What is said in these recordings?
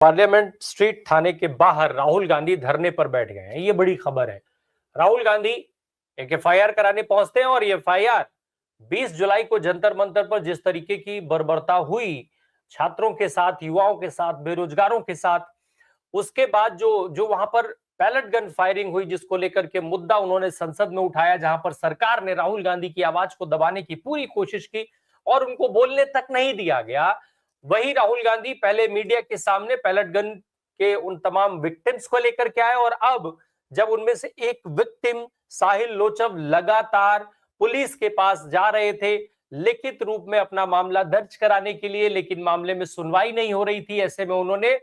Parliament street थाने के बाहर राहुल गांधी धरने पर बैठ गए हैं। ये बड़ी खबर है। राहुल गांधी एक एफआईआर कराने पहुंचते हैं और ये एफआईआर 20 जुलाई को जंतर मंतर पर जिस तरीके की बर्बरता हुई छात्रों के साथ, युवाओं के साथ, बेरोजगारों के साथ, उसके बाद जो जो वहां पर पैलेट गन फायरिंग हुई जिसको लेकर के मुद्दा उन्होंने संसद में उठाया, जहां पर सरकार ने राहुल गांधी की आवाज को दबाने की पूरी कोशिश की और उनको बोलने तक नहीं दिया गया। वही राहुल गांधी पहले मीडिया के सामने पैलेट गन के उन तमाम विक्टिम्स को लेकर के आए और अब जब उनमें से एक विक्टिम साहिल लोचव लगातार पुलिस के पास जा रहे थे लिखित रूप में अपना मामला दर्ज कराने के लिए, लेकिन मामले में सुनवाई नहीं हो रही थी। ऐसे में उन्होंने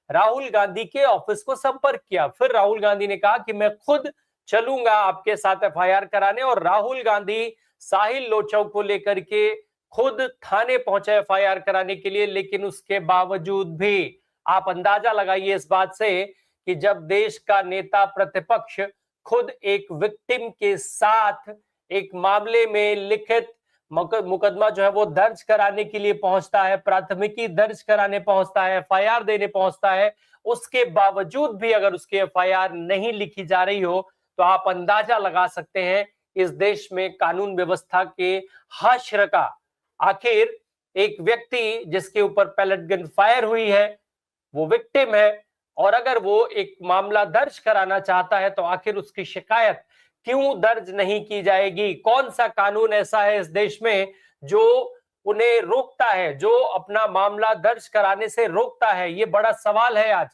राहुल गांधी के ऑफिस को संपर्क किया। फिर राहुल गांधी ने कहा कि मैं खुद चलूंगा आपके साथ एफआईआर कराने, और राहुल गांधी साहिल लोचव को लेकर के खुद थाने पहुंचे एफआईआर कराने के लिए। लेकिन उसके बावजूद भी आप अंदाजा लगाइए इस बात से कि जब देश का नेता प्रतिपक्ष खुद एक विक्टिम के साथ एक मामले में लिखित मुकदमा जो है वो दर्ज कराने के लिए पहुंचता है, प्राथमिकी दर्ज कराने पहुंचता है, एफआईआर देने पहुंचता है, उसके बावजूद भी अगर उसकी एफआईआर नहीं लिखी जा रही हो तो आप अंदाजा लगा सकते हैं इस देश में कानून व्यवस्था के हश्र का। आखिर एक व्यक्ति जिसके ऊपर पैलेट गन फायर हुई है वो विक्टिम है, और अगर वो एक मामला दर्ज कराना चाहता है तो आखिर उसकी शिकायत क्यों दर्ज नहीं की जाएगी? कौन सा कानून ऐसा है इस देश में जो उन्हें रोकता है, जो अपना मामला दर्ज कराने से रोकता है? ये बड़ा सवाल है आज।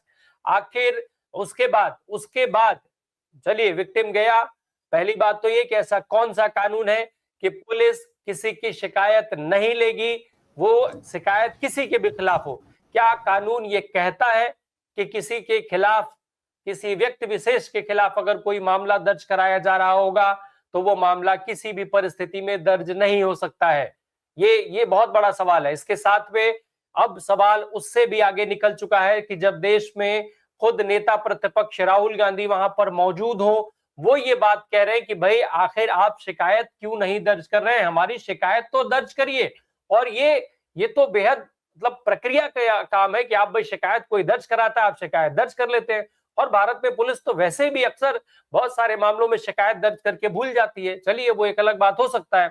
आखिर उसके बाद चलिए विक्टिम गया, पहली बात तो ये कि ऐसा कौन सा कानून है कि पुलिस किसी की शिकायत नहीं लेगी, वो शिकायत किसी के भी खिलाफ हो? क्या कानून ये कहता है कि किसी के खिलाफ, किसी व्यक्ति विशेष के खिलाफ अगर कोई मामला दर्ज कराया जा रहा होगा तो वो मामला किसी भी परिस्थिति में दर्ज नहीं हो सकता है? ये बहुत बड़ा सवाल है। इसके साथ में अब सवाल उससे भी आगे निकल चुका है कि जब देश में खुद नेता प्रतिपक्ष राहुल गांधी वहां पर मौजूद हो, वो ये बात कह रहे हैं कि भाई आखिर आप शिकायत क्यों नहीं दर्ज कर रहे हैं? हमारी शिकायत तो दर्ज करिए। और ये तो बेहद मतलब प्रक्रिया का काम है कि आप भाई शिकायत कोई दर्ज कराता है, आप शिकायत दर्ज कर लेते हैं। और भारत में पुलिस तो वैसे भी अक्सर बहुत सारे मामलों में शिकायत दर्ज करके भूल जाती है। चलिए वो एक अलग बात हो सकता है,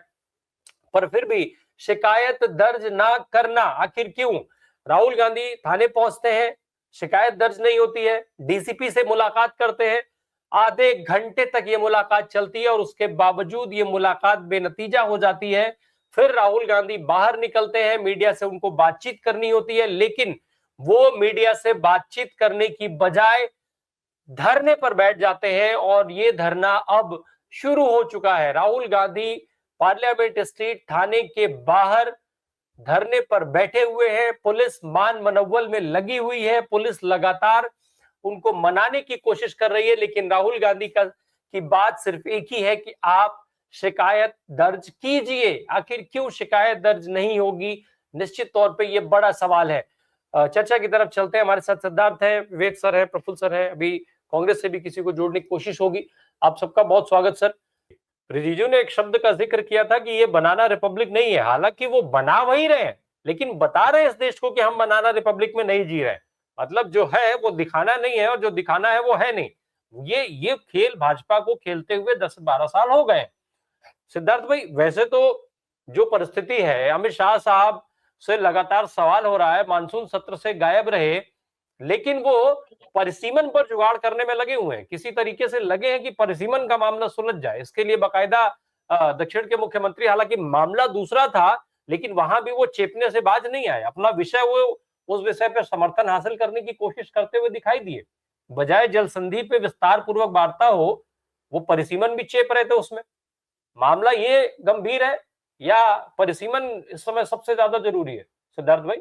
पर फिर भी शिकायत दर्ज ना करना आखिर क्यों? राहुल गांधी थाने पहुंचते हैं, शिकायत दर्ज नहीं होती है, डीसीपी से मुलाकात करते हैं, आधे घंटे तक ये मुलाकात चलती है और उसके बावजूद ये मुलाकात बेनतीजा हो जाती है। फिर राहुल गांधी बाहर निकलते हैं, मीडिया से उनको बातचीत करनी होती है, लेकिन वो मीडिया से बातचीत करने की बजाय धरने पर बैठ जाते हैं और ये धरना अब शुरू हो चुका है। राहुल गांधी पार्लियामेंट स्ट्रीट थाने के बाहर धरने पर बैठे हुए हैं, पुलिस मान मनव्वल में लगी हुई है, पुलिस लगातार उनको मनाने की कोशिश कर रही है, लेकिन राहुल गांधी की बात सिर्फ एक ही है कि आप शिकायत दर्ज कीजिए। आखिर क्यों शिकायत दर्ज नहीं होगी? निश्चित तौर पे ये बड़ा सवाल है। चर्चा की तरफ चलते हैं। हमारे साथ सिद्धार्थ है, विवेक सर है, प्रफुल्ल सर है, अभी कांग्रेस से भी किसी को जोड़ने की कोशिश होगी। आप सबका बहुत स्वागत सर। रिजिजू ने एक शब्द का जिक्र किया था कि ये बनाना रिपब्लिक नहीं है, हालांकि वो बना वही रहे हैं, लेकिन बता रहे हैं इस देश को कि हम बनाना रिपब्लिक में नहीं जी रहे। मतलब जो है वो दिखाना नहीं है और जो दिखाना है वो है नहीं। ये खेल भाजपा को खेलते हुए 10-12 साल हो गए। सिद्धार्थ भाई, वैसे तो जो परिस्थिति है, अमित शाह साहब से लगातार सवाल हो रहा है, मानसून सत्र से गायब रहे, लेकिन वो परिसीमन पर जुगाड़ करने में लगे हुए हैं। किसी तरीके से लगे हैं कि परिसीमन का मामला सुलझ जाए। इसके लिए बाकायदा दक्षिण के मुख्यमंत्री, हालांकि मामला दूसरा था, लेकिन वहां भी वो चेपने से बाज नहीं आए। अपना विषय वो उस विषय पर समर्थन हासिल करने की कोशिश करते हुए दिखाई दिए। बजाय जल संधि पे विस्तार पूर्वक वार्ता हो, वो परिसीमन भी चेप रहे थे उसमें। मामला ये गंभीर है या परिसीमन इस समय सबसे ज्यादा जरूरी है? सिद्धार्थ भाई।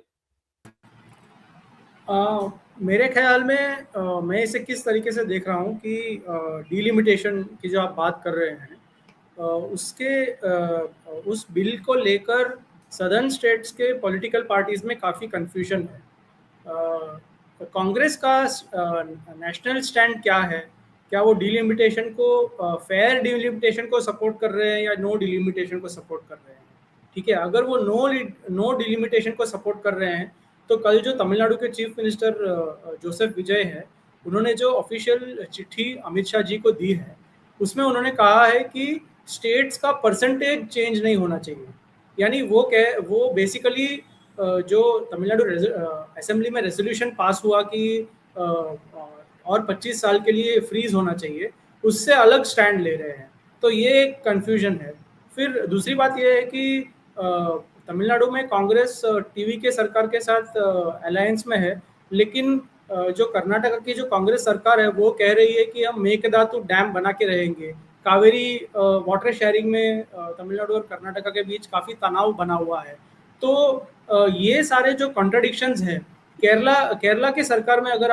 मेरे ख्याल में मैं इसे किस तरीके से देख रहा हूँ कि डिलिमिटेशन की जो आप बात कर रहे हैं, उस बिल को लेकर सदर्न स्टेट्स के पॉलिटिकल पार्टीज में काफ़ी कंफ्यूजन है। कांग्रेस का नेशनल स्टैंड क्या है? क्या वो डिलिमिटेशन को, फेयर डिलिमिटेशन को सपोर्ट कर रहे हैं या नो डिलिमिटेशन को सपोर्ट कर रहे हैं? ठीक है, अगर वो नो डिलिमिटेशन को सपोर्ट कर रहे हैं, तो कल जो तमिलनाडु के चीफ मिनिस्टर जोसेफ विजय है, उन्होंने जो ऑफिशियल चिट्ठी अमित शाह जी को दी है, उसमें उन्होंने कहा है कि स्टेट्स का परसेंटेज चेंज नहीं होना चाहिए। यानी वो बेसिकली जो तमिलनाडु असेंबली में रेजोल्यूशन पास हुआ कि और 25 साल के लिए फ्रीज होना चाहिए, उससे अलग स्टैंड ले रहे हैं। तो ये एक कन्फ्यूजन है। फिर दूसरी बात यह है कि तमिलनाडु में कांग्रेस टीवी के सरकार के साथ अलायंस में है, लेकिन जो कर्नाटक की जो कांग्रेस सरकार है वो कह रही है कि हम मेकेदातु डैम बना के रहेंगे। कावेरी वाटर शेयरिंग में तमिलनाडु और कर्नाटक के बीच काफ़ी तनाव बना हुआ है। तो ये सारे जो कॉन्ट्रडिक्शंस हैं, केरला की सरकार में अगर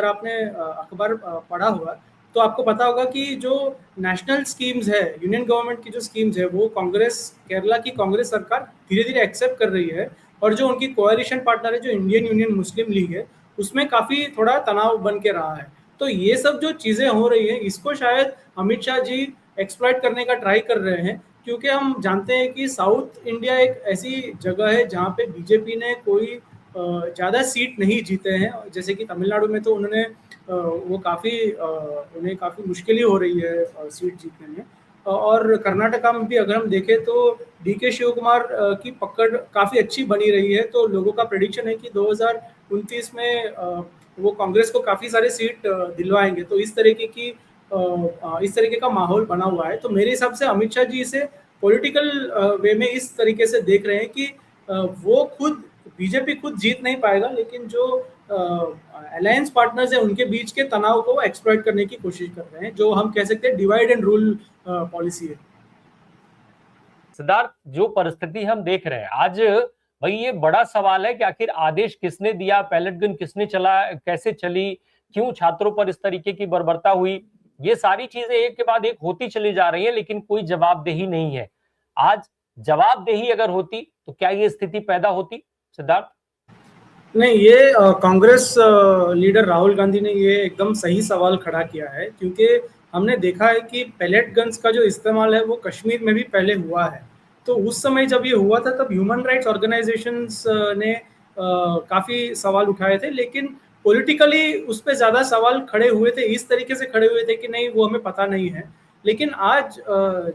आपने अखबार पढ़ा हुआ तो आपको पता होगा कि जो नेशनल स्कीम्स है, यूनियन गवर्नमेंट की जो स्कीम्स है, वो केरला की कांग्रेस सरकार धीरे धीरे एक्सेप्ट कर रही है, और जो उनकी कोएलिशन पार्टनर है, जो इंडियन यूनियन मुस्लिम लीग है, उसमें काफ़ी थोड़ा तनाव बन के रहा है। तो ये सब जो चीज़ें हो रही हैं, इसको शायद अमित शाह जी एक्सप्लॉइट करने का ट्राई कर रहे हैं, क्योंकि हम जानते हैं कि साउथ इंडिया एक ऐसी जगह है जहाँ पे बीजेपी ने कोई ज़्यादा सीट नहीं जीते हैं। जैसे कि तमिलनाडु में तो उन्होंने वो उन्हें काफ़ी मुश्किल ही हो रही है सीट जीतने में। और कर्नाटका में भी अगर हम देखें तो डीके शिव कुमार की पकड़ काफ़ी अच्छी बनी रही है। तो लोगों का प्रेडिक्शन है कि 2029 में वो कांग्रेस को काफ़ी सारे सीट दिलवाएंगे। तो इस तरीके का माहौल बना हुआ है। तो मेरे हिसाब से अमित शाह जी इसे पॉलिटिकल वे में इस तरीके से देख रहे हैं कि वो बीजेपी खुद जीत नहीं पाएगा, लेकिन जो अलायंस पार्टनर्स हैं उनके बीच के तनाव को एक्सप्लॉइट करने की कोशिश कर रहे हैं, जो हम कह सकते हैं डिवाइड एंड रूल पॉलिसी है। सिद्धार्थ, जो परिस्थिति हम देख रहे हैं आज, भाई ये बड़ा सवाल है कि आखिर आदेश किसने दिया, पैलेट गन किसने चला, कैसे चली, क्यों छात्रों पर इस तरीके की बर्बरता हुई। ये सारी चीजें एक के बाद एक होती चली जा रही है, लेकिन कोई जवाबदेही नहीं है। आज जवाबदेही अगर होती तो क्या ये स्थिति पैदा होती, सिद्धार्थ? नहीं, ये कांग्रेस लीडर राहुल गांधी ने ये एकदम सही सवाल खड़ा किया है, क्योंकि हमने देखा है कि पैलेट गन्स का जो इस्तेमाल है वो कश्मीर में भी पहले हुआ है। तो उस समय जब ये हुआ था तब ह्यूमन राइट्स ऑर्गेनाइजेशंस ने काफ़ी सवाल उठाए थे, लेकिन पॉलिटिकली उस पर ज़्यादा सवाल खड़े हुए थे, इस तरीके से खड़े हुए थे कि नहीं, वो हमें पता नहीं है। लेकिन आज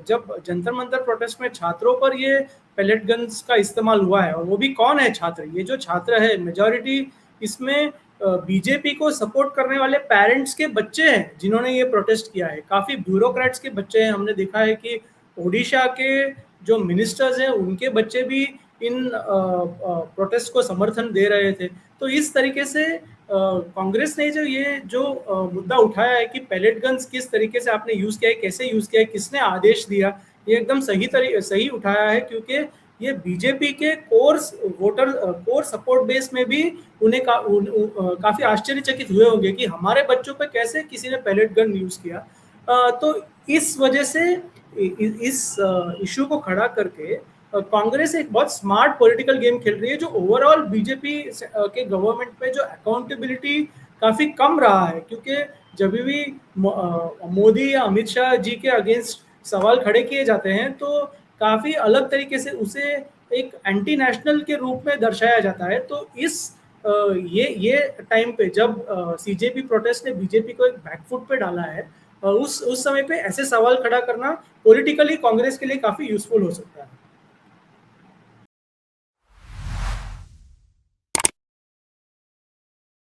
जब जंतर मंतर प्रोटेस्ट में छात्रों पर ये पैलेट गन्स का इस्तेमाल हुआ है, और वो भी कौन है छात्र, ये जो छात्र है मेजॉरिटी इसमें बीजेपी को सपोर्ट करने वाले पेरेंट्स के बच्चे हैं जिन्होंने ये प्रोटेस्ट किया है। काफ़ी ब्यूरोक्रेट्स के बच्चे हैं। हमने देखा है कि ओडिशा के जो मिनिस्टर्स हैं उनके बच्चे भी इन प्रोटेस्ट को समर्थन दे रहे थे। तो इस तरीके से कांग्रेस ने जो मुद्दा उठाया है कि पैलेट गन्स किस तरीके से आपने यूज़ किया है, कैसे यूज़ किया है, किसने आदेश दिया, ये एकदम सही उठाया है, क्योंकि ये बीजेपी के कोर सपोर्ट बेस में भी उन्हें काफ़ी आश्चर्यचकित हुए होंगे कि हमारे बच्चों पे कैसे किसी ने पैलेट गन यूज़ किया। तो इस वजह से इस इशू को खड़ा करके कांग्रेस एक बहुत स्मार्ट पॉलिटिकल गेम खेल रही है, जो ओवरऑल बीजेपी के गवर्नमेंट पे जो अकाउंटेबिलिटी काफ़ी कम रहा है। क्योंकि जब भी मोदी या अमित शाह जी के अगेंस्ट सवाल खड़े किए जाते हैं तो काफ़ी अलग तरीके से उसे एक एंटी नेशनल के रूप में दर्शाया जाता है। तो ये टाइम पे जब सीजेपी प्रोटेस्ट ने बीजेपी को एक बैकफुट पे डाला है, उस समय पे ऐसे सवाल खड़ा करना पॉलिटिकली कांग्रेस के लिए काफ़ी यूजफुल हो सकता है।